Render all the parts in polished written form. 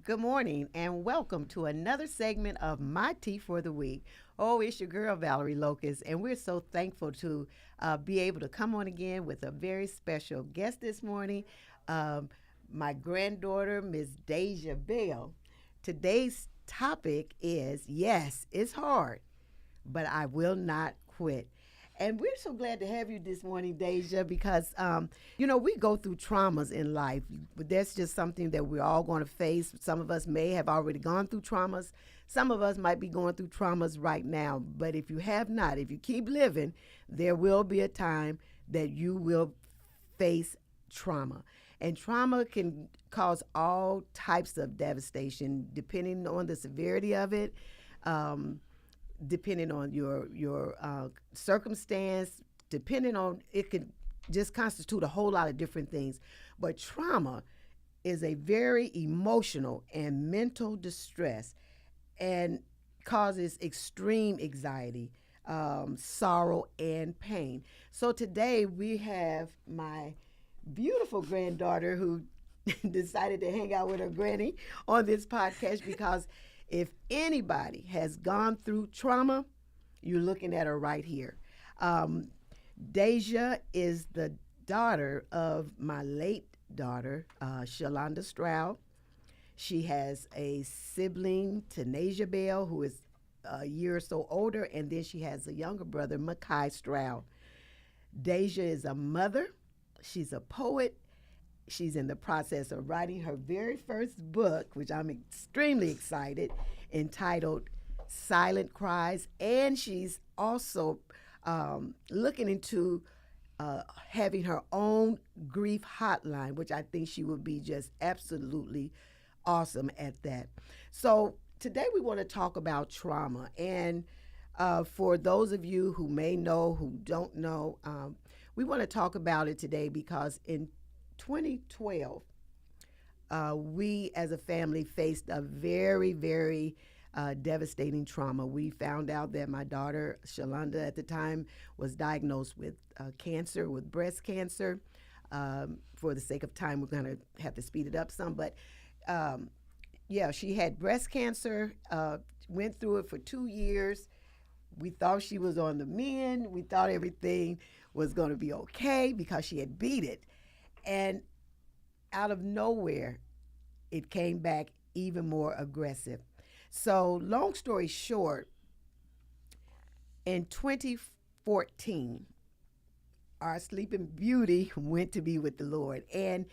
Good morning and welcome to another segment of My Tea for the Week. Oh, it's your girl, Valerie Locust, and we're so thankful to be able to come on again with a very special guest this morning, um, my granddaughter, Miss Deja Bell. Today's topic is yes, it's hard, but I will not quit. And we're so glad to have you this morning, Deja, because, we go through traumas in life. That's just something that we're all going to face. Some of us may have already gone through traumas. Some of us might be going through traumas right now. But if you have not, if you keep living, there will be a time that you will face trauma. And trauma can cause all types of devastation depending on the severity of it. Um, Depending on your circumstance, depending on it could just constitute a whole lot of different things. But trauma is a very emotional and mental distress, and causes extreme anxiety, sorrow, and pain. So today we have my beautiful granddaughter who decided to hang out with her granny on this podcast because if anybody has gone through trauma, you're looking at her right here. Um, Deja is the daughter of my late daughter, Shalonda Stroud. She has a sibling, Tanasia Bell, who is a year or so older, and then she has a younger brother, Makai Stroud. Deja is a mother. She's a poet. She's in the process of writing her very first book, which I'm extremely excited, entitled Silent Cries. And she's also looking into having her own grief hotline, which I think she would be just absolutely awesome at that. So today we want to talk about trauma. And for those of you who may know, who don't know, we want to talk about it today because in 2012, we as a family faced a very, very devastating trauma. We found out that my daughter, Shalonda, at the time was diagnosed with cancer, with breast cancer. For the sake of time, we're going to have to speed it up some. But yeah, she had breast cancer, went through it for 2 years. We thought she was on the mend. We thought everything was going to be okay because she had beat it. And out of nowhere, it came back even more aggressive. So, long story short, in 2014, our sleeping beauty went to be with the Lord. And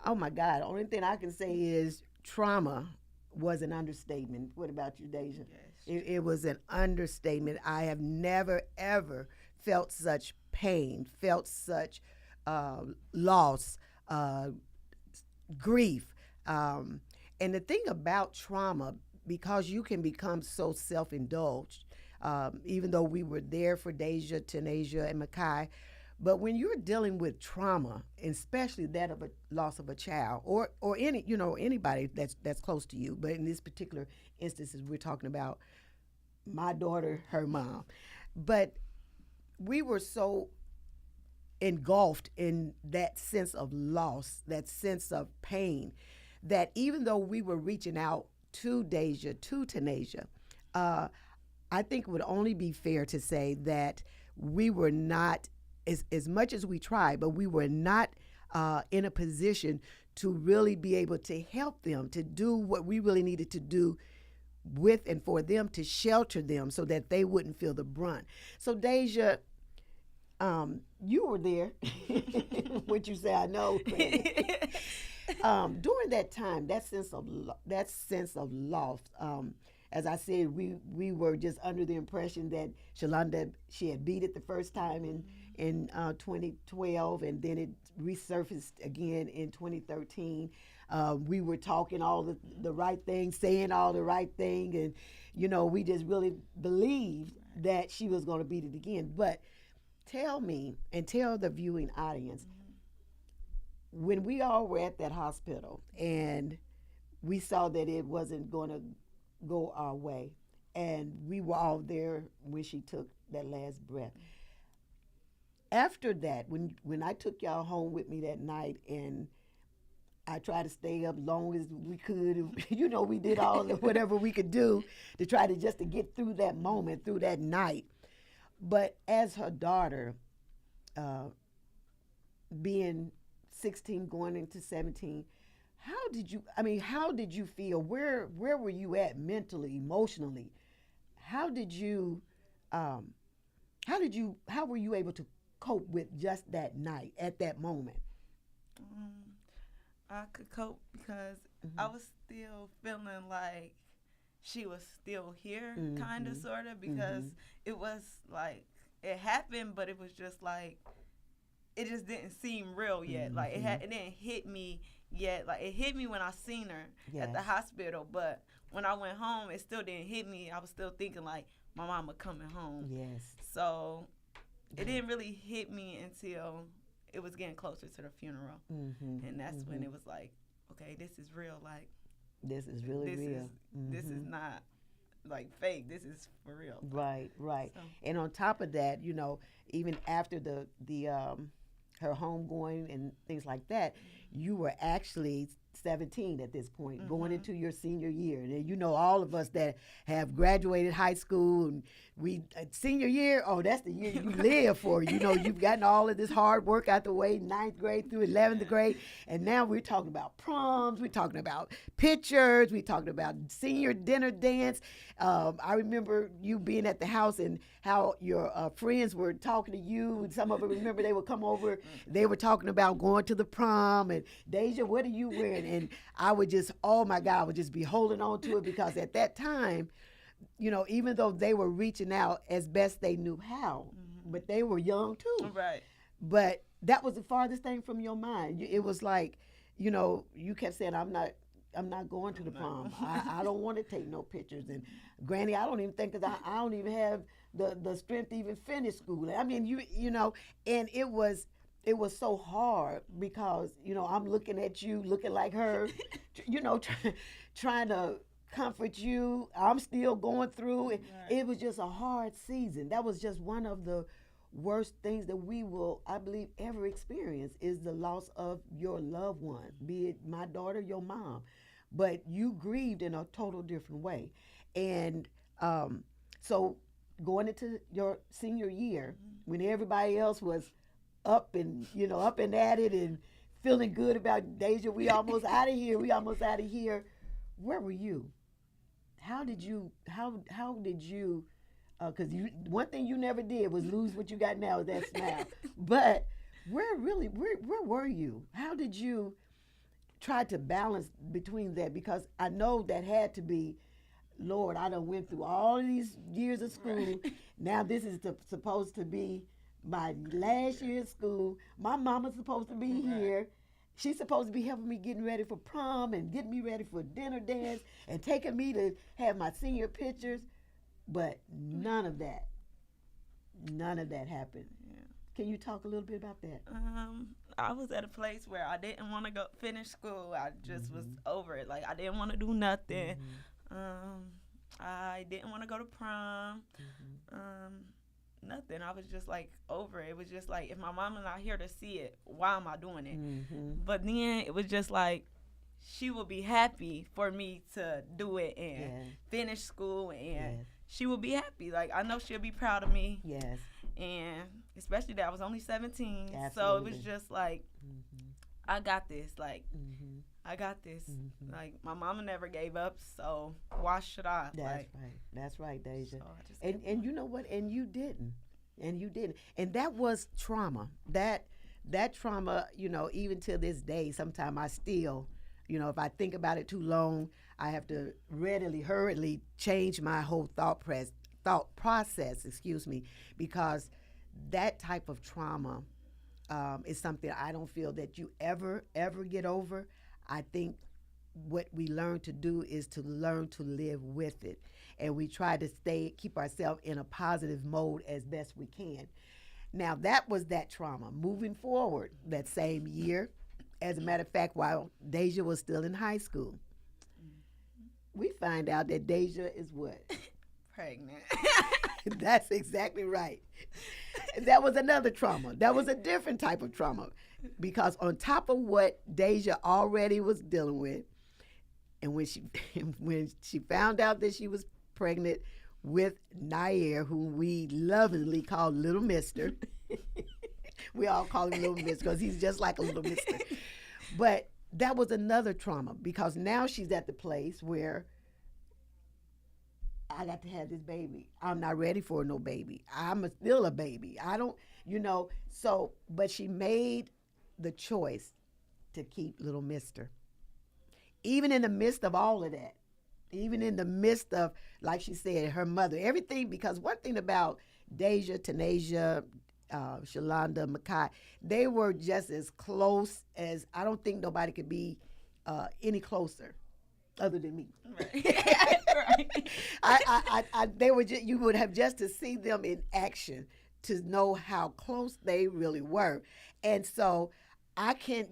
oh my God, the only thing I can say is trauma was an understatement. What about you, Deja? Yes. It was an understatement. I have never, ever felt such pain, felt such loss, uh, grief. And the thing about trauma, because you can become so self indulged, even though we were there for Deja, Tanasia, and Makai, but when you're dealing with trauma, especially that of a loss of a child, or any anybody that's close to you, but in this particular instances, we're talking about my daughter, her mom, but we were so engulfed in that sense of loss, that sense of pain, that even though we were reaching out to Deja, to Tanasia, uh, I think it would only be fair to say that we were not, as much as we tried, but we were not in a position to really be able to help them to do what we really needed to do with and for them, to shelter them so that they wouldn't feel the brunt. So Deja, you were there. What you say, I know. During that time, that sense of loss. As I said, we were just under the impression that Shalonda, she had beat it the first time in 2012, and then it resurfaced again in 2013. We were talking all the right things, saying all the right thing, and we just really believed that she was going to beat it again. But tell me and tell the viewing audience, when we all were at that hospital and we saw that it wasn't going to go our way, and we were all there when she took that last breath. After that, when I took y'all home with me that night, and I tried to stay up long as we could. We did all of whatever we could do to try to just to get through that moment, through that night. But as her daughter, uh, being 16 going into 17, how did you feel? Where were you at mentally, emotionally? How did you um, how were you able to cope with just that night at that moment? Um, I could cope because I Mhm. was still feeling like she was still here, kind of, Mhm. sort of, because Mhm. it was like it happened, but it was just like it just didn't seem real yet. Like Mhm. it didn't hit me yet. Like it hit me when I seen her at the Yes. hospital, but when I went home, it still didn't hit me. I was still thinking like my mama coming home. Yes. So it Yes. didn't really hit me until it was getting closer to the funeral, Mhm. and that's when Mhm. it was like, okay, this is real. Like This is really this is real. this is Mhm. not like fake. This is for real. Right, right. So And on top of that, even after the her homegoing and things like that, you were actually 17 at this point, going mhm. into your senior year. And all of us that have graduated high school and we senior year, oh, that's the year you live for. You've gotten all of this hard work out the way, ninth grade through 11th grade, and now we're talking about proms, we're talking about pictures, we're talking about senior dinner dance. I remember you being at the house and how your friends were talking to you. And some of them, remember, they would come over. They were talking about going to the prom. And Deja, what are you wearing? And I would just, oh my God, I would just be holding on to it because at that time, even though they were reaching out as best they knew how, but they were young too. Right. But that was the farthest thing from your mind. It was like, you kept saying, I'm not going to the No. prom. I don't want to take no pictures. And Granny, I don't even think, because I don't even have the strength to even finish school. I mean, and it was so hard because, I'm looking at you, looking like her, trying to comfort you. I'm still going through it. Right. It was just a hard season. That was just one of the worst things that we will, I believe, ever experience is the loss of your loved one, be it my daughter, your mom. But you grieved in a total different way. And so going into your senior year, when everybody else was up and at it and feeling good about Deja, we almost out of here, we almost out of here. Where were you? How did you because you one thing you never did was lose what you got now is that smile. But where were you? How did you try to balance between that? Because I know that had to be, Lord, I done went through all of these years of school. Right. Now this is supposed to be my last year of school. My mama's supposed to be Right. here. She's supposed to be helping me getting ready for prom and getting me ready for dinner dance and taking me to have my senior pictures. But none of that happened. Yeah. Can you talk a little bit about that? I was at a place where I didn't want to go finish school. I just was Mm-hmm. over it. Like I didn't want to do nothing. Mm-hmm. Um, I didn't want to go to prom. Mm-hmm. Um, nothing. I was just like over it. It was just like if my mama not here to see it, why am I doing it? Mm-hmm. But then it was just like she will be happy for me to do it and Yes. finish school, and Yes. she will be happy. Like I know she'll be proud of me, Yes. and especially that I was only 17, so it was Absolutely. just like Mm-hmm. I got this. Like Mm-hmm. I got this. Mm-hmm. Like my mama never gave up, so why should I? That's Like right. That's right, Deja. so I just And kept and going. you know what? And you didn't. And you didn't. And that was trauma. That trauma, even to this day, sometimes I still, if I think about it too long, I have to hurriedly change my whole thought process, excuse me, because that type of trauma is something I don't feel that you ever get over. I think what we learn to do is to learn to live with it, and we try to keep ourselves in a positive mode as best we can. Now that was that trauma. Moving forward, that same year, as a matter of fact, while Deja was still in high school, we find out that Deja is what? Pregnant. That's exactly right. That was another trauma. That was a different type of trauma because on top of what Deja already was dealing with, and when she found out that she was pregnant with Nair, whom we lovingly call Little Mister, we all call him Little Mister because he's just like a little Mister. But that was another trauma because now she's at the place where I got to have this baby. I'm not ready for no baby. Still a baby. I don't, So, but she made the choice to keep Little Mister. Even in the midst of all of that, even in the midst of, like she said, her mother, everything, because one thing about Deja, Tanasia, Shalonda, Makai, they were just as close as, I don't think nobody could be any closer other than me. Right. Right. They were just, you would have just to see them in action to know how close they really were. And so I can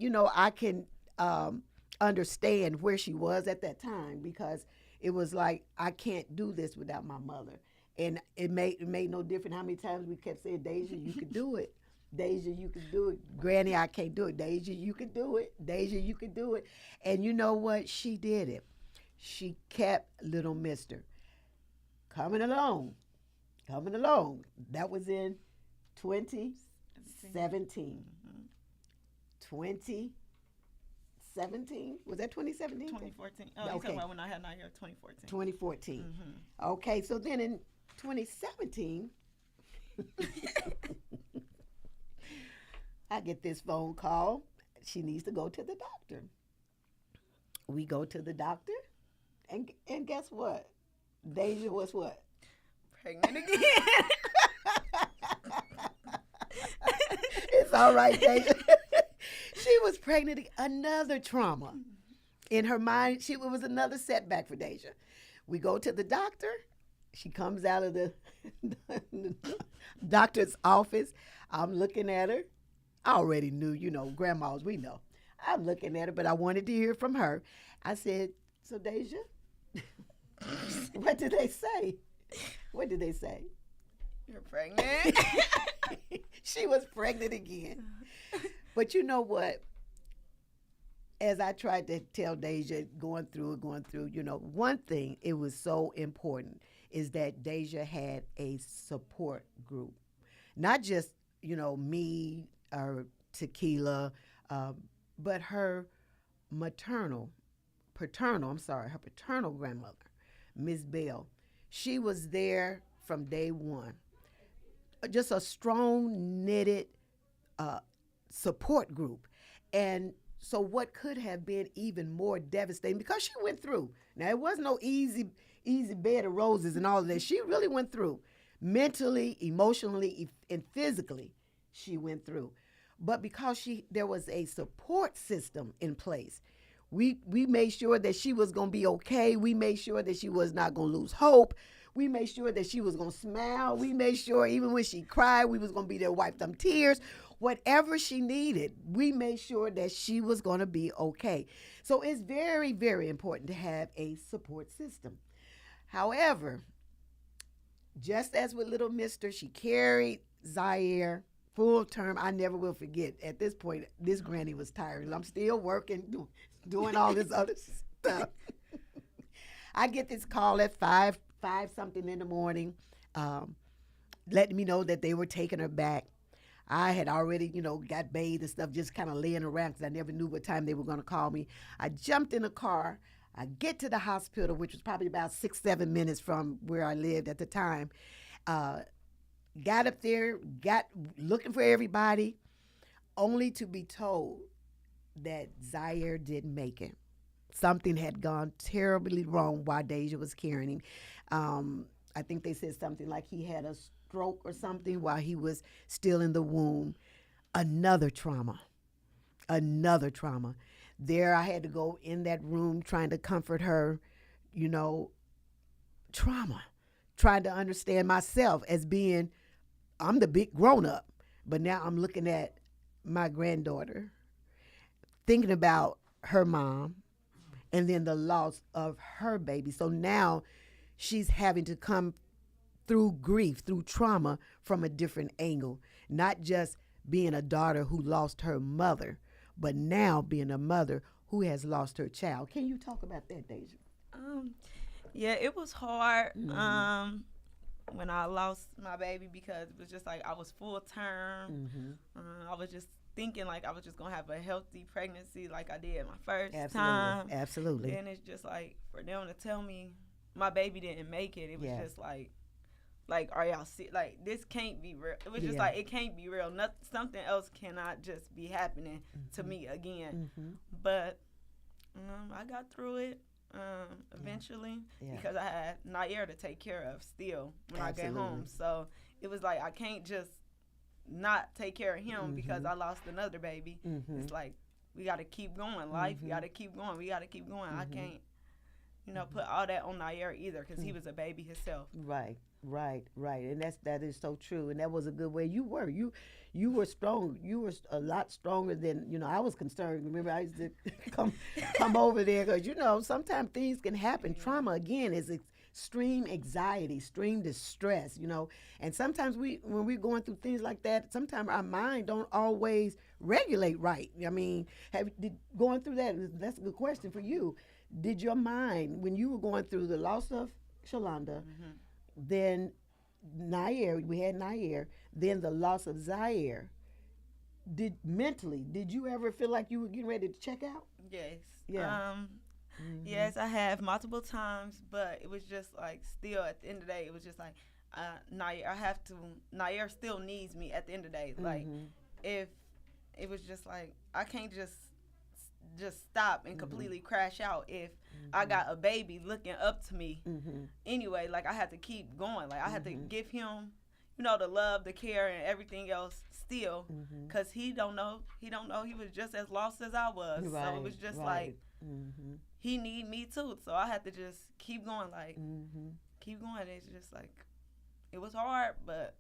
understand where she was at that time because it was like, I can't do this without my mother. And it made no difference how many times we kept saying, Deja, you could do it. Deja, you can do it. Granny, I can't do it. Deja, you can do it. Deja, you can do it. And you know what? She did it. She kept Little Mister coming along. That was in 2017. 2017? Was that 2017? 2014. Oh, Okay. you talking about when I had Nair? 2014. 2014. Mm-hmm. Okay, so then in 2017, I get this phone call. She needs to go to the doctor. We go to the doctor, and guess what? Deja was what? Pregnant again. It's all right, Deja. She was pregnant. Another trauma. In her mind, it was another setback for Deja. We go to the doctor. She comes out of the doctor's office. I'm looking at her. I already knew, grandmas, we know. I'm looking at her, but I wanted to hear from her. I said, so Deja, what did they say? What did they say? You're pregnant. She was pregnant again. But you know what? As I tried to tell Deja, going through, one thing, it was so important, is that Deja had a support group. Not just, me or Tequila, but her paternal grandmother, Miss Bell. She was there from day one. Just a strong knitted support group. And so what could have been even more devastating, because she went through. Now, it wasn't no easy bed of roses and all of that. She really went through. Mentally, emotionally, and physically, she went through. But because there was a support system in place, we made sure that she was going to be okay. We made sure that she was not going to lose hope. We made sure that she was going to smile. We made sure even when she cried, we was going to be there to wipe them tears. Whatever she needed, we made sure that she was going to be okay. So it's very, very important to have a support system. However, just as with Little Mister, she carried Zaire full term. I never will forget. At this point, this granny was tired. I'm still working, doing all this other stuff. I get this call at 5 something in the morning, letting me know that they were taking her back. I had already, got bathed and stuff, just kind of laying around because I never knew what time they were going to call me. I jumped in a car. I get to the hospital, which was probably about 6-7 minutes from where I lived at the time. Got up there, looking for everybody, only to be told that Zaire didn't make it. Something had gone terribly wrong while Deja was carrying him. I think they said something like he had a stroke or something while he was still in the womb. Another trauma. There I had to go in that room trying to comfort her, trauma. Trying to understand myself as being, I'm the big grown up, but now I'm looking at my granddaughter, thinking about her mom, and then the loss of her baby. So now she's having to come through grief, through trauma from a different angle, not just being a daughter who lost her mother, but now being a mother who has lost her child. Can you talk about that, Deja? Um, yeah, it was hard. Mm-hmm. When I lost my baby because it was just like I was full term. Mm-hmm. I was just thinking like I was just gonna have a healthy pregnancy like I did my first Absolutely. time. Absolutely. Then it's just like for them to tell me my baby didn't make it. It was Yeah. just like are y'all see like this can't be real. It was just Yeah. like it can't be real. Nothing, something else cannot just be happening to me again. Mm-hmm. But I got through it eventually Yeah. because I had Nair to take care of still when I get Absolutely. home. So it was like I can't just not take care of him because I lost another baby. Mm-hmm. It's like we got to keep going. Life, we got to keep going. We got to keep going. I can't, put all that on Nair either because he was a baby himself. Right, right, right, and that is so true, and that was a good way. You were strong. You were a lot stronger than I was concerned. Remember, I used to come over there because sometimes things can happen. Trauma again is extreme anxiety, extreme distress. And sometimes when we're going through things like that, sometimes our mind don't always regulate right. I mean, going through that? That's a good question for you. Did your mind, when you were going through the loss of Shalonda, then we had Nair, then the loss of Zaire, did you ever feel like you were getting ready to check out? Yes. Yeah. Yes, I have multiple times, but it was just like still at the end of the day, it was just like Nair still needs me at the end of the day. Like if it was just like I can't just stop and completely crash out if I got a baby looking up to me. Anyway, like I had to keep going. Like I had to give him, the love, the care, and everything else still, because he don't know he was just as lost as I was. Right, so it was just like he need me too. So I had to just keep going, like keep going. It's just like it was hard, but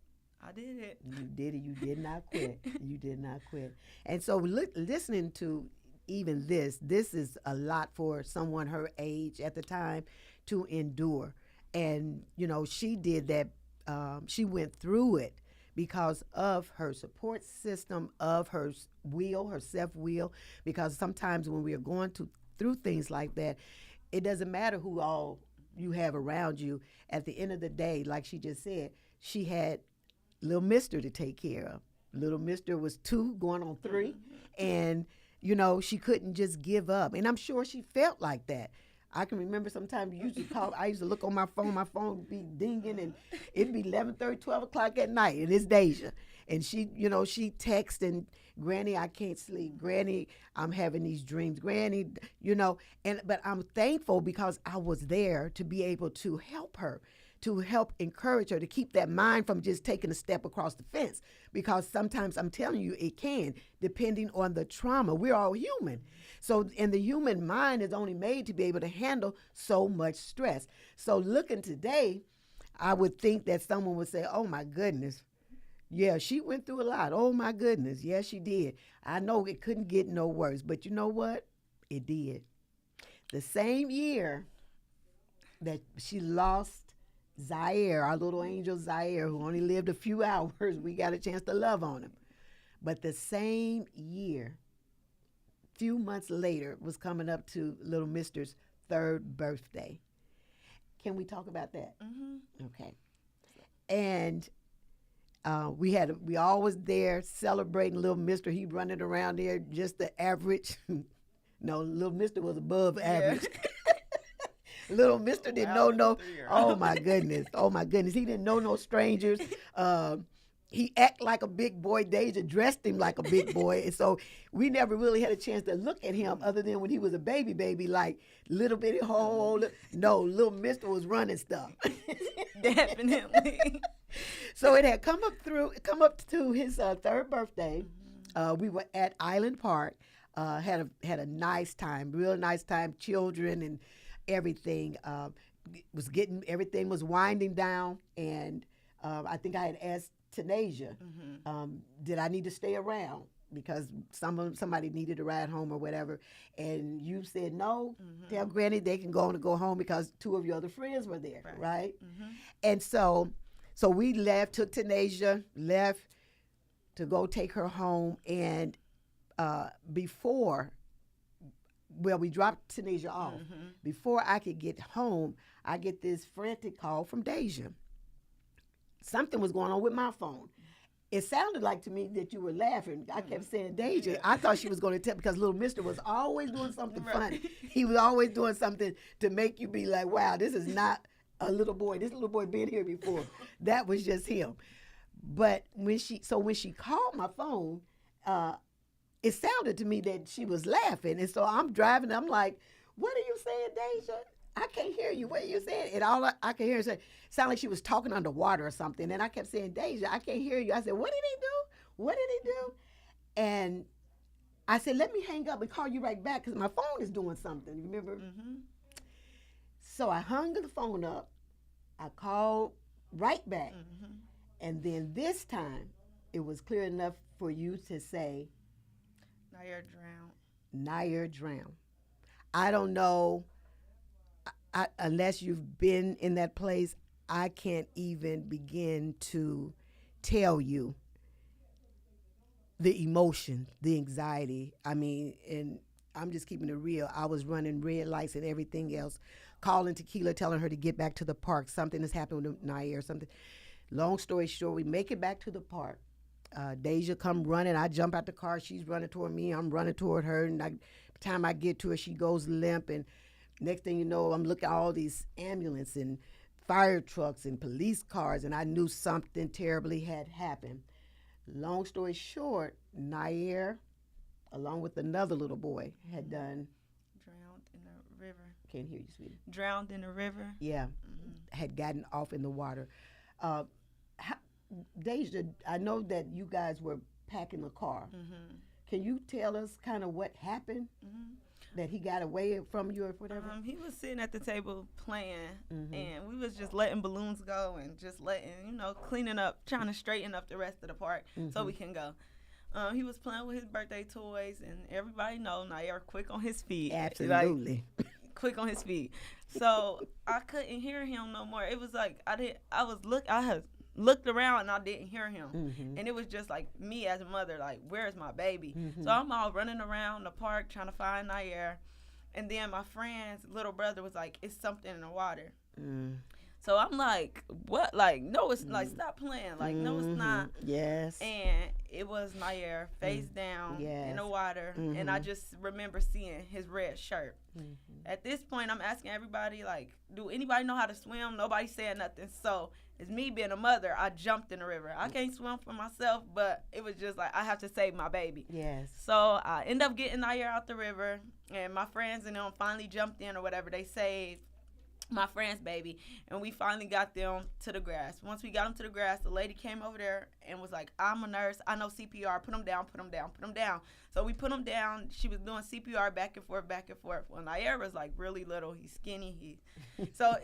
I did it. You did it. You did not quit. You did not quit. And so listening to even this is a lot for someone her age at the time to endure. And, she did that. She went through it because of her support system, of her self-will, because sometimes when we are going through things like that, it doesn't matter who all you have around you. At the end of the day, like she just said, she had little mister to take care of. Little mister was 2 going on 3, and she couldn't just give up. And I'm sure she felt like that. I can remember sometimes I used to look on my phone would be dinging, and it'd be 11:30, 12 o'clock at night, and it's Deja. And she texts, and Granny, I can't sleep. Granny, I'm having these dreams. Granny, but I'm thankful because I was there to be able to help her, to help encourage her, to keep that mind from just taking a step across the fence. Because sometimes, I'm telling you, it can, depending on the trauma. We're all human. So, and the human mind is only made to be able to handle so much stress. So looking today, I would think that someone would say, oh my goodness, yeah, she went through a lot. Oh my goodness, yes, she did. I know it couldn't get no worse, but you know what? It did. The same year that she lost Zaire, our little angel Zaire, who only lived a few hours, we got a chance to love on him. But the same year, few months later, was coming up to little Mister's 3rd birthday. Can we talk about that? Okay. And we always there celebrating little Mister. He running around there just the average. No, little Mister was above average. Little Mister didn't know no. Oh my goodness. He didn't know no strangers. He act like a big boy. Deja dressed him like a big boy. And so we never really had a chance to look at him other than when he was a baby, like little bitty hole. No, little Mister was running stuff. Definitely. So it had come up to his 3rd birthday. We were at Island Park. Had a nice time, real nice time. Children and everything. Everything was winding down, and I think I had asked Tanasia, did I need to stay around because somebody needed a ride home or whatever, and you said no. Tell Granny they can go home because 2 of your other friends were there, right? And so So we left, took Tanasia, left to go take her home, and before, well, we dropped Tanasia off. Before I could get home, I get this frantic call from Deja. Something was going on with my phone. It sounded like to me that you were laughing. I kept saying Deja. I thought she was going to tell, because little mister was always doing something funny. He was always doing something to make you be like, wow, this is not a little boy. This little boy been here before. That was just him. But when she called my phone, it sounded to me that she was laughing. And so I'm driving. I'm like, what are you saying, Deja? I can't hear you. What are you saying? And all I could hear is sound like she was talking underwater or something. And I kept saying, Deja, I can't hear you. I said, what did he do? What did he do? And I said, let me hang up and call you right back because my phone is doing something. You remember? So I hung the phone up. I called right back. And then this time, it was clear enough for you to say, Nair drowned. Nair drowned. I don't know, unless you've been in that place, I can't even begin to tell you the emotion, the anxiety. I mean, and I'm just keeping it real. I was running red lights and everything else, calling Tequila, telling her to get back to the park. Something has happened with Nair, something. Long story short, we make it back to the park. Deja come running. I jump out the car. She's running toward me. I'm running toward her. And by the time I get to her, she goes limp. And next thing you know, I'm looking at all these ambulance and fire trucks and police cars. And I knew something terribly had happened. Long story short, Nair, along with another little boy, had done. Drowned in the river. Can't hear you, sweetie. Drowned in the river. Yeah, had gotten off in the water. Deja, I know that you guys were packing the car. Can you tell us kind of what happened? That he got away from you or whatever? He was sitting at the table playing, and we was just letting balloons go and just letting, cleaning up, trying to straighten up the rest of the park so we can go. He was playing with his birthday toys, and everybody know Nair quick on his feet. Absolutely. Like, quick on his feet. So I couldn't hear him no more. It was like I had looked around and I didn't hear him. And it was just like me as a mother, like, where's my baby? So I'm all running around the park trying to find Nair. And then my friend's little brother was like, it's something in the water. So I'm like, what? Like, no, it's like, stop playing. Like, no, it's not. Yes. And it was Nair face down in the water. And I just remember seeing his red shirt. At this point, I'm asking everybody, like, do anybody know how to swim? Nobody said nothing. So it's me being a mother. I jumped in the river. I can't swim for myself, but it was just like, I have to save my baby. Yes. So I end up getting Nair out the river. And my friends and them finally jumped in or whatever. They saved my friend's baby, and we finally got them to the grass. Once we got them to the grass, the lady came over there and was like, I'm a nurse, I know CPR, put them down, put them down, put them down. So we put them down. She was doing CPR back and forth, back and forth. Well, Nair was like really little, he's skinny. So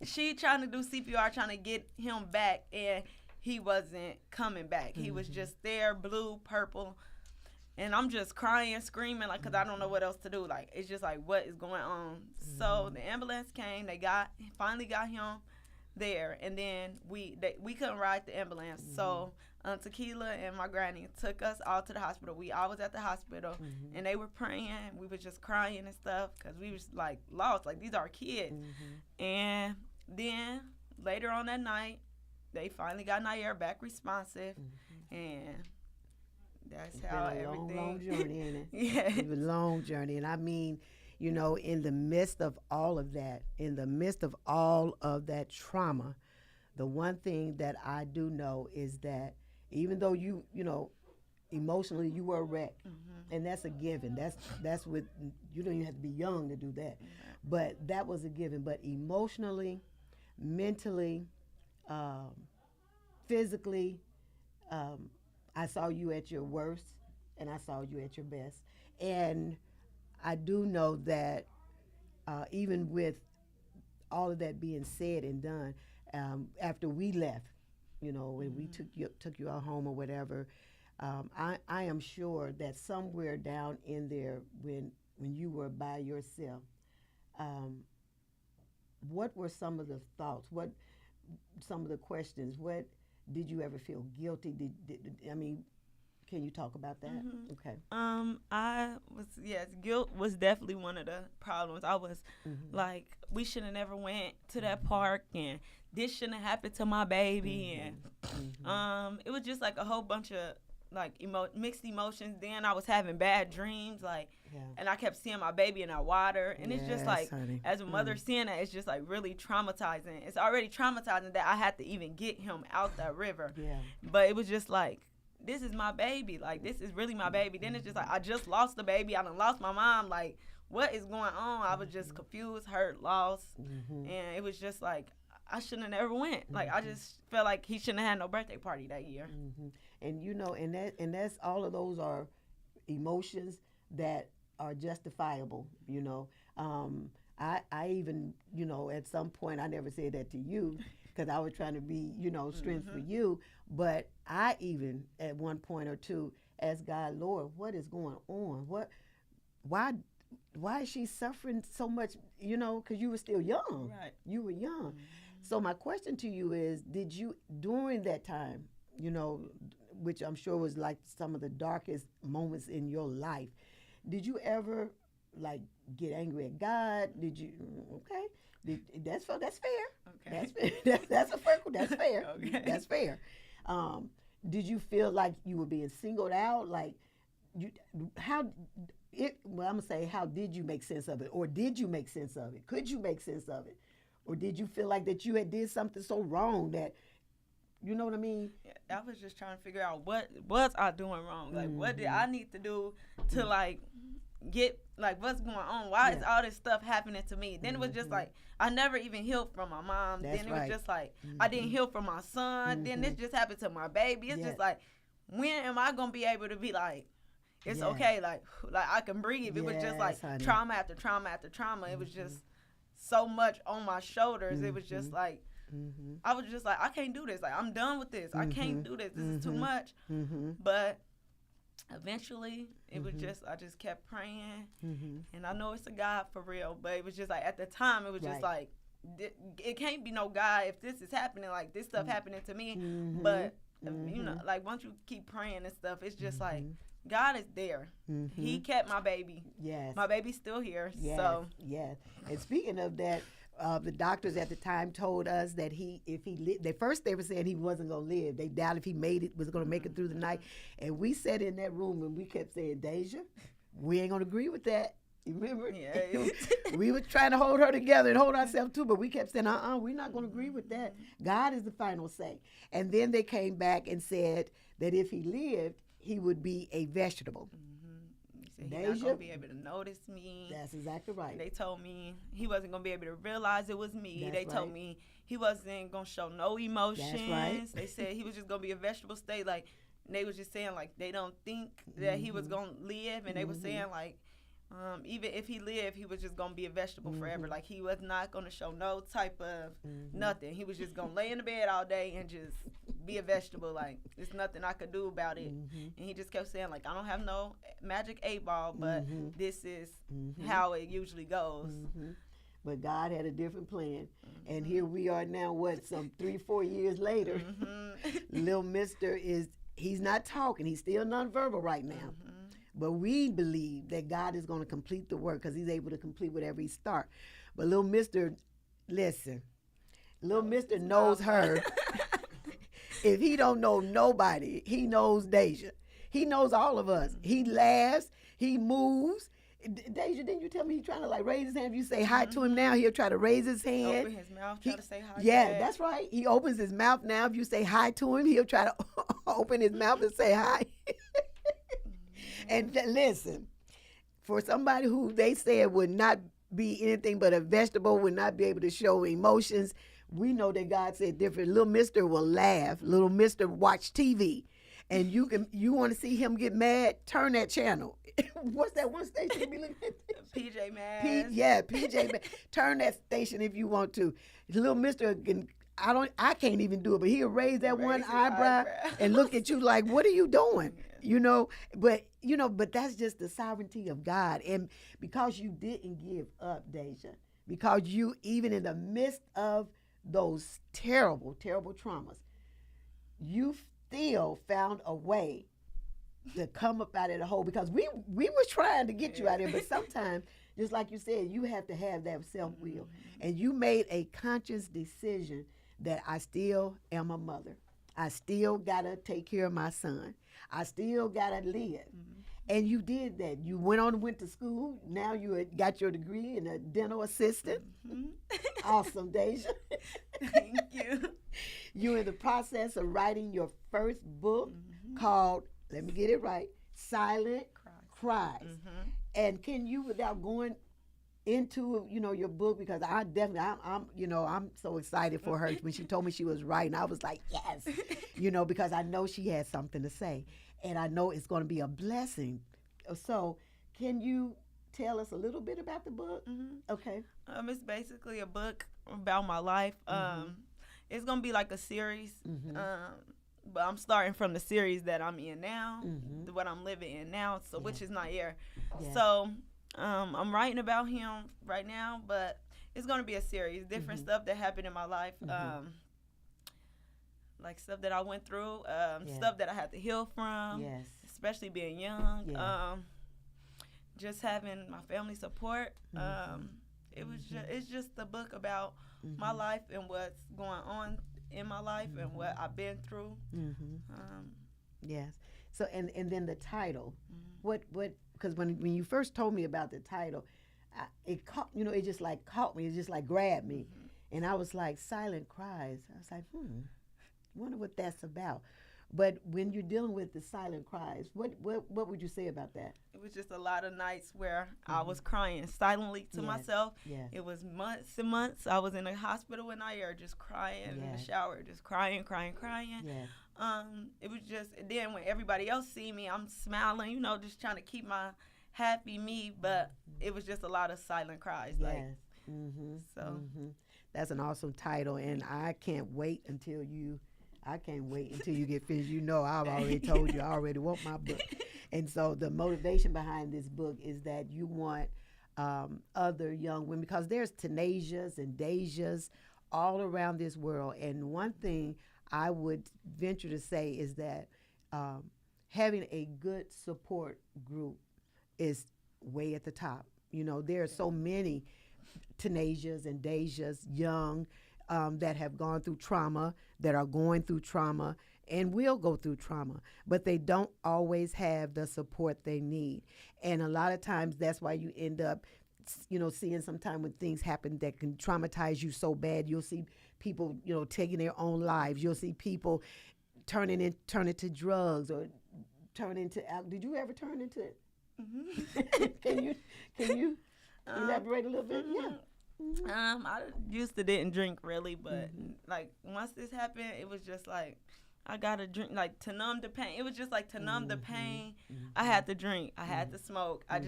she trying to do CPR, trying to get him back, and he wasn't coming back. He was just there, blue, purple. And I'm just crying, screaming, like, because I don't know what else to do. Like, it's just like, what is going on? So the ambulance came. They finally got him there. And then we couldn't ride the ambulance. So Tequila and my granny took us all to the hospital. We all was at the hospital. And they were praying. We was just crying and stuff because we was, like, lost. Like, these are our kids. And then later on that night, they finally got Nair back responsive. And that's how everything. Long journey, ain't it? Yeah. It's a long journey. And I mean, in the midst of all of that, trauma, the one thing that I do know is that even though you emotionally you were a wreck, and that's a given. That's what, you don't even have to be young to do that. But that was a given. But emotionally, mentally, physically, I saw you at your worst, and I saw you at your best. And I do know that even with all of that being said and done, after we left, when we took you out home or whatever, I am sure that somewhere down in there, when you were by yourself, what were some of the thoughts? some of the questions, what did you ever feel guilty? I mean, can you talk about that? Mm-hmm. Okay. I was guilt was definitely one of the problems. I was like, we should have never went to that park, and this shouldn't have happened to my baby, and it was just like a whole bunch of like mixed emotions. Then I was having bad dreams, like, and I kept seeing my baby in that water, and it's just like, honey. as a mother seeing that, it's just like really traumatizing. It's already traumatizing that I had to even get him out that river. Yeah. But it was just like, this is my baby. Like, this is really my baby. Then it's just like, I just lost the baby. I done lost my mom. Like, what is going on? I was just confused, hurt, lost. And it was just like, I shouldn't have never went. Like, I just felt like he shouldn't have had no birthday party that year. And you know, and that's all of those are emotions that are justifiable, you know. I even, you know, at some point, I never said that to you because I was trying to be, you know, strength for you. But I even, at one point or two, asked God, Lord, what is going on? Why is she suffering so much, you know, because you were still young. Right. You were young. So my question to you is, did you, during that time, you know, which I'm sure was like some of the darkest moments in your life, did you ever like get angry at God? Did you? Okay, that's fair. Okay. That's fair. Okay. That's fair. Did you feel like you were being singled out? Like, well, I'm gonna say, how did you make sense of it, or did you make sense of it? Could you make sense of it, or did you feel like that you had did something so wrong that, you know what I mean? Yeah, I was just trying to figure out what was I doing wrong. Like, what did I need to do to like get like what's going on? Why is all this stuff happening to me? Then it was just like I never even healed from my mom. That's then it right. was just like I didn't heal from my son. Then this just happened to my baby. It's just like, when am I gonna be able to be like, it's okay, like I can breathe? It was just like trauma after trauma after trauma. It was just so much on my shoulders. It was just like, I was just like, I can't do this. Like, I'm done with this. I can't do this. This is too much. But eventually, it was just, I just kept praying. And I know it's a God for real, but it was just like, at the time, it was just like, it can't be no God if this is happening, like this stuff happening to me. But, you know, like once you keep praying and stuff, it's just like, God is there. He kept my baby. Yes. My baby's still here. Yes. So. Yes. And speaking of that, the doctors at the time told us that if he lived, they were saying he wasn't going to live. They doubted if he was going to make it through the night. And we sat in that room and we kept saying, Deja, we ain't going to agree with that. You remember? Yeah. We were trying to hold her together and hold ourselves too, but we kept saying, we're not going to agree with that. God is the final say. And then they came back and said that if he lived, he would be a vegetable. He's not going to be able to notice me. That's exactly right. They told me he wasn't going to be able to realize it was me. That's they told me he wasn't going to show no emotions. That's right. They said he was just going to be a vegetable state. Like, they was just saying, like, they don't think that he was going to live. And they were saying, like, even if he lived, he was just going to be a vegetable forever. Like, he was not going to show no type of nothing. He was just going to lay in the bed all day and just be a vegetable. Like, there's nothing I could do about it. And he just kept saying, like, I don't have no magic 8-ball, but this is how it usually goes. But God had a different plan. And here we are now, some 3-4 years later. Little Mister he's not talking. He's still nonverbal right now. But we believe that God is going to complete the work because he's able to complete whatever he starts. But little Mister, listen, little Mister knows her. If he don't know nobody, he knows Deja. He knows all of us. He laughs. He moves. Deja, didn't you tell me he's trying to like raise his hand? If you say hi to him now, he'll try to raise his hand. Open his mouth, try to say hi. Yeah, that's right. He opens his mouth now. If you say hi to him, he'll try to open his mouth and say hi. And listen, for somebody who they said would not be anything but a vegetable, would not be able to show emotions, we know that God said different. Little Mister will laugh. Little Mister watch TV. And you want to see him get mad, turn that channel. What's that one station you be looking at? PJ Masks. PJ Masks. Turn that station if you want to. Little Mister can, I can't even do it, but he'll raise that one eyebrow and look at you like, what are you doing? You know, but that's just the sovereignty of God. And because you didn't give up, Deja, because you, even in the midst of those terrible, terrible traumas, you still found a way to come up out of the hole, because we were trying to get you out of there, but sometimes, just like you said, you have to have that self will, and you made a conscious decision that I still am a mother. I still gotta take care of my son. I still gotta live. And you did that. You went to school. Now you got your degree in a dental assistant. Awesome, Deja. Thank you. You're in the process of writing your first book called, let me get it right, Silent Cries. And can you, without going into your book, because I definitely I'm so excited for her when she told me she was writing. I was like, yes, because I know she has something to say, and I know it's going to be a blessing. So can you tell us a little bit about the book? Okay. It's basically a book about my life. It's gonna be like a series. But I'm starting from the series that I'm in now, what I'm living in now, so which is not here. So I'm writing about him right now, but it's gonna be a series, different stuff that happened in my life, like stuff that I went through, stuff that I had to heal from, especially being young, just having my family support. It's just a book about my life and what's going on in my life and what I've been through. Yes. So and then the title, what because when you first told me about the title, it caught it just like caught me, it just like grabbed me, and I was like, Silent Cries. I was like, wonder what that's about. But when you're dealing with the silent cries, what would you say about that? It was just a lot of nights where I was crying silently to myself. It was months and months. I was in a hospital in Nair just crying in the shower, just crying. It was just, then when everybody else see me, I'm smiling, just trying to keep my happy me, but it was just a lot of silent cries. That's an awesome title, and I can't wait until you get finished. I've already told you I already want my book. And so the motivation behind this book is that you want other young women, because there's Tanasias and Dejas all around this world. And one thing I would venture to say is that having a good support group is way at the top. There are so many Tanasias and Dejas, young, that have gone through trauma, that are going through trauma, and will go through trauma, but they don't always have the support they need. And a lot of times that's why you end up, seeing sometime when things happen that can traumatize you so bad, you'll see people, taking their own lives. You'll see people turn into drugs or turn into, did you ever turn into it? Can you elaborate a little bit? I used to didn't drink really, but like once this happened, it was just like I gotta drink, like to numb the pain. It was just like to numb the pain. I had to drink. I had to smoke. I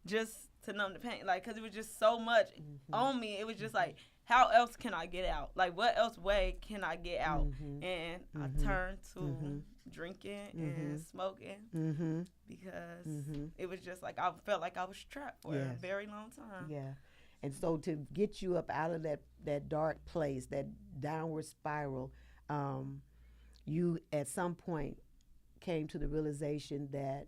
just to numb the pain, like because it was just so much on me. It was just like, how else can I get out? Like what else way can I get out? And I turned to drinking and smoking because it was just like I felt like I was trapped for a very long time. Yeah. And so to get you up out of that dark place, that downward spiral, you at some point came to the realization that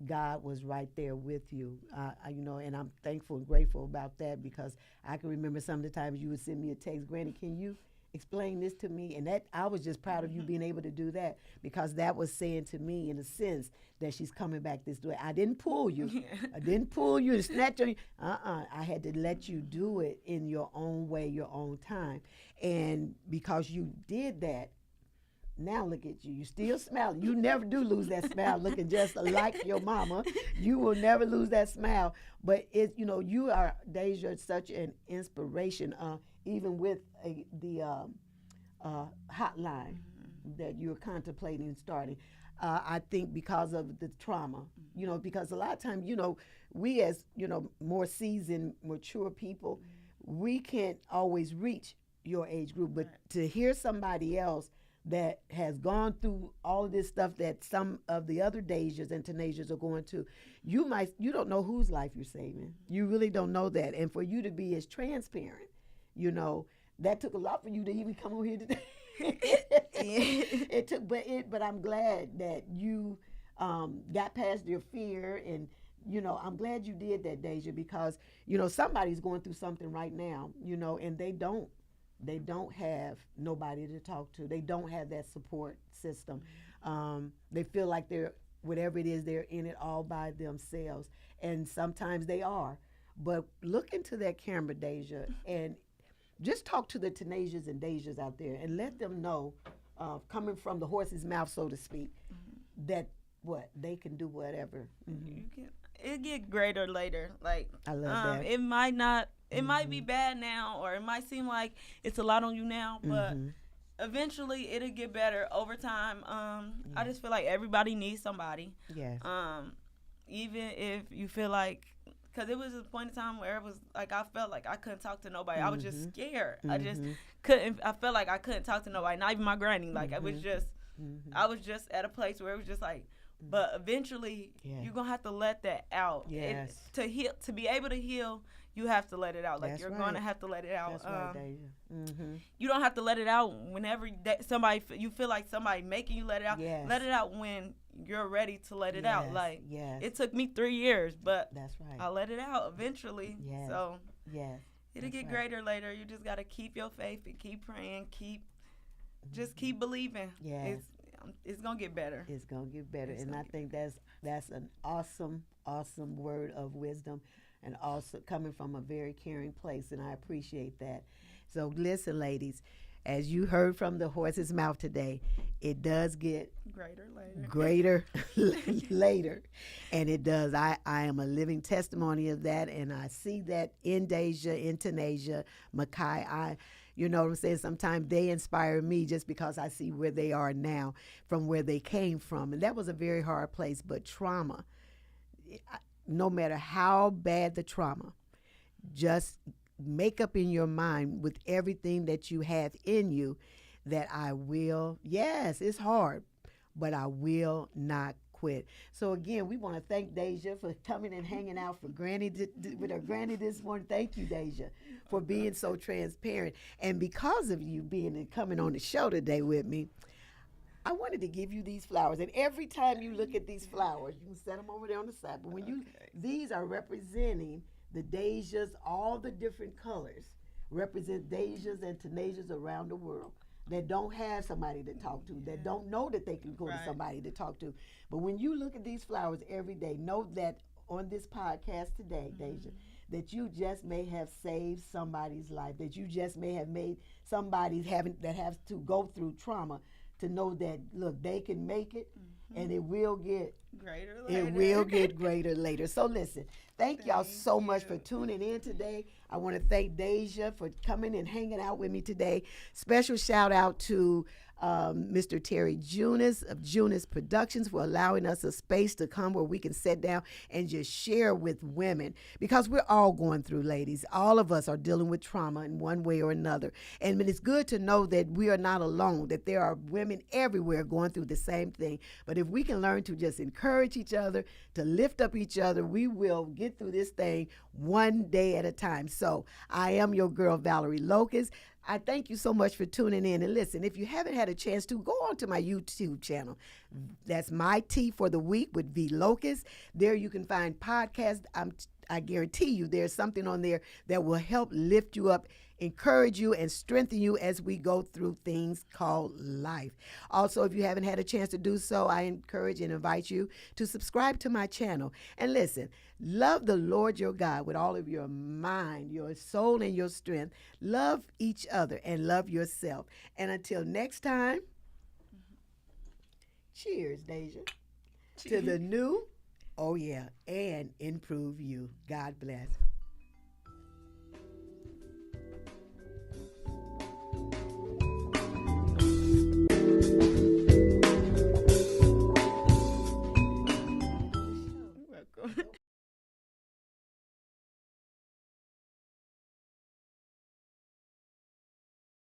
God was right there with you, and I'm thankful and grateful about that, because I can remember some of the times you would send me a text, Granny, can you explain this to me? And that I was just proud of you being able to do that, because that was saying to me, in a sense, that she's coming back this way. I didn't pull you. I didn't pull you and snatch on you. I had to let you do it in your own way, your own time. And because you did that, now look at you. You still smiling. You never do lose that smile, looking just like your mama. You will never lose that smile. But you are, Deja, such an inspiration. Even with the hotline that you're contemplating starting. I think because of the trauma, because a lot of times, we as, more seasoned, mature people, we can't always reach your age group. But to hear somebody else that has gone through all of this stuff that some of the other Dejas and Tanasias are going to, you don't know whose life you're saving. You really don't know that. And for you to be as transparent, that took a lot for you to even come on here today. Yeah. It took, but I'm glad that you got past your fear, and I'm glad you did that, Deja, because somebody's going through something right now, and they don't have nobody to talk to. They don't have that support system. They feel like they're whatever it is, they're in it all by themselves, and sometimes they are. But look into that camera, Deja, and just talk to the Tenacias and Dejas out there, and let them know, coming from the horse's mouth, so to speak, that what they can do, whatever. You can. It get greater later. Like, I love that. it might not. It might be bad now, or it might seem like it's a lot on you now, but eventually it'll get better over time. I just feel like everybody needs somebody. Yes. Even if you feel like, because it was a point in time where it was like I felt like I couldn't talk to nobody. I was just scared. I just couldn't. I felt like I couldn't talk to nobody. Not even my granny. Like I was just at a place where it was just like. But eventually, you're gonna have to let that out. Yes. To heal, to be able to heal, you have to let it out. Like, That's you're right. gonna have to let it out. That's right, Deja. You don't have to let it out whenever somebody you feel like somebody making you let it out. Yes. Let it out when you're ready to let it out. Like, yes. it took me 3 years, but That's right. I let it out eventually. Yes. So Yes. it'll get right. greater later. You just gotta keep your faith and keep praying. Just keep believing. Yes. It's gonna get better. It's gonna get better, It's and gonna I get think that's an awesome word of wisdom, and also coming from a very caring place, and I appreciate that. So listen, ladies, as you heard from the horse's mouth today, it does get greater later, and it does. I am a living testimony of that, and I see that in Deja, in Tanasia, Makai. You know what I'm saying? Sometimes they inspire me just because I see where they are now from where they came from. And that was a very hard place. But trauma, no matter how bad the trauma, just make up in your mind with everything that you have in you that I will, yes, it's hard, but I will not quit. So again, we want to thank Deja for coming and hanging out for Granny with her granny this morning. Thank you, Deja, for being so transparent. And because of you being and coming on the show today with me, I wanted to give you these flowers. And every time you look at these flowers, you can set them over there on the side. But when these are representing the Dejas, all the different colors represent Dejas and Tenasias around the world that don't have somebody to talk to, that don't know that they can go to somebody to talk to. But when you look at these flowers every day, know that on this podcast today, Deja, that you just may have saved somebody's life, that you just may have made somebody that has to go through trauma to know that, look, they can make it, and it will get greater later. It will get greater later. So listen, thank y'all so much for tuning in today. I want to thank Deja for coming and hanging out with me today. Special shout out to Mr. Terry Junis of Junis Productions for allowing us a space to come where we can sit down and just share with women, because we're all going through, ladies. All of us are dealing with trauma in one way or another. And it's good to know that we are not alone, that there are women everywhere going through the same thing. But if we can learn to just encourage each other, to lift up each other, we will get through this thing one day at a time. So I am your girl, Valerie Locust. I thank you so much for tuning in. And listen, if you haven't had a chance to, go on to my YouTube channel. That's My Tea for the Week with V Locust. There you can find podcasts. I guarantee you there's something on there that will help lift you up, encourage you, and strengthen you as we go through things called life. Also, if you haven't had a chance to do so, I encourage and invite you to subscribe to my channel. And listen, love the Lord your God with all of your mind, your soul, and your strength. Love each other and love yourself. And until next time, cheers, Deja, to the new, oh yeah, and improve you. God bless.